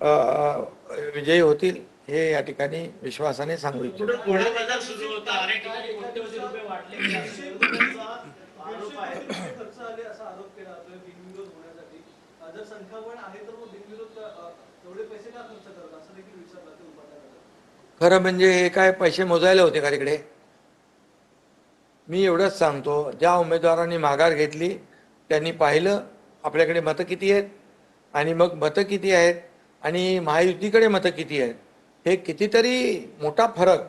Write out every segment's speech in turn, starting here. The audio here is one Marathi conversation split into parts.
विजयी होतील हे या ठिकाणी विश्वासाने सांगू इच्छितो. खरं म्हणजे हे काय पैसे मोजायला होते का तिकडे? मी एवढंच सांगतो, ज्या उमेदवारांनी माघार घेतली त्यांनी पाहिलं आपल्याकडे मतं किती आहेत आणि मग मतं किती आहेत आणि महायुतीकडे मतं किती आहेत, हे कितीतरी मोठा फरक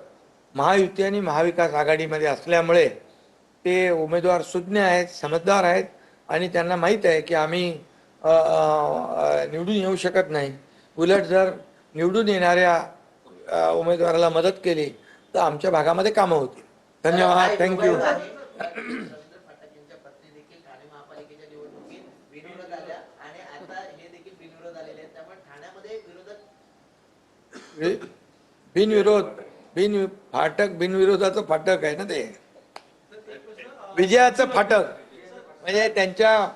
महायुती आणि महाविकास आघाडीमध्ये असल्यामुळे ते उमेदवार सुज्ञ आहेत, समजदार आहेत आणि त्यांना माहीत आहे की आम्ही निवडून येऊ शकत नाही. उलट जर निवडून येणाऱ्या उमेदवाराला मदत केली तर आमच्या भागामध्ये कामं होतील. धन्यवाद. थँक्यू. बिनविरोध फाटक बिनविरोधाचं फाटक आहे ना ते, विजयाचं फाटक. म्हणजे त्यांच्या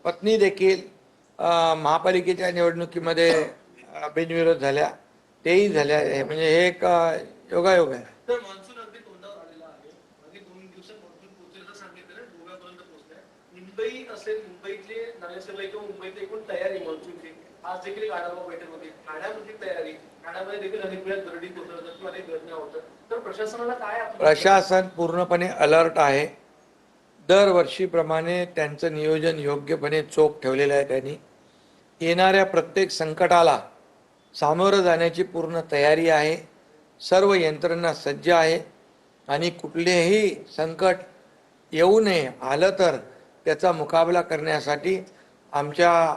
पत्नी देखील महापालिकेच्या निवडणुकीमध्ये बिनविरोध झाल्या, तेही झाल्या. म्हणजे हे एक योगायोग आहे. तर मान्सून अगदी तोंडावर आलेला आहे. अगदी 2 दिवसात मान्सून पोहोचेल असं सांगितलं, गोव्यापर्यंत पोहोचलाय. मुंबई असेल, मुंबईतले नगरसेवक किंवा मुंबईतली एकूण तयारी मान्सूनची आज देखील एक आढावा बैठक होती. ठाण्यामधली तयारी, ठाण्यामध्ये देखील अनेक वेळा दरडी कोसळतात किंवा अनेक घटना होतात. तर प्रशासनाला काय? प्रशासन पूर्णपणे अलर्ट आहे. दरवर्षीप्रमाणे त्यांचं नियोजन योग्यपणे चोख ठेवलेलं आहे. त्यांनी येणाऱ्या प्रत्येक संकटाला सामोरं जाण्याची पूर्ण तयारी आहे. सर्व यंत्रणा सज्ज आहे आणि कुठलेही संकट येऊ नये, आलं तर त्याचा मुकाबला करण्यासाठी आमच्या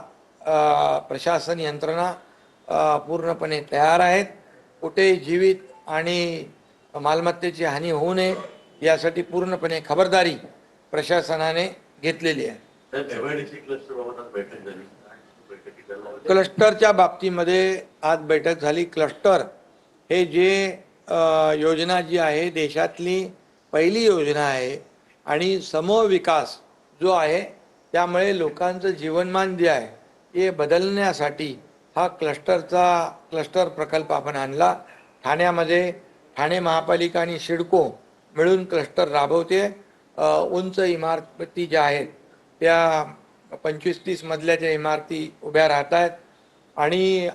प्रशासन यंत्रणा पूर्णपणे तयार आहेत. कुठेही जीवित आणि मालमत्तेची हानी होऊ नये यासाठी पूर्णपणे खबरदारी प्रशासनाने घेतलेली आहे. क्लस्टरच्या बाबतीमध्ये आज बैठक झाली. क्लस्टर हे जे योजना जी आहे देशातली पहिली योजना आहे आणि समूह विकास जो आहे त्यामुळे लोकांचं जीवनमान जे आहे हे बदलण्यासाठी हा क्लस्टर प्रकल्प आपण आणला. ठाण्यामध्ये ठाणे महापालिका आणि सिडको मिळून क्लस्टर राबवते. उंच इमारती ज्या आहेत त्या 25-30 मजल्याच्या इमारती उभ्या राहत आहेत आणि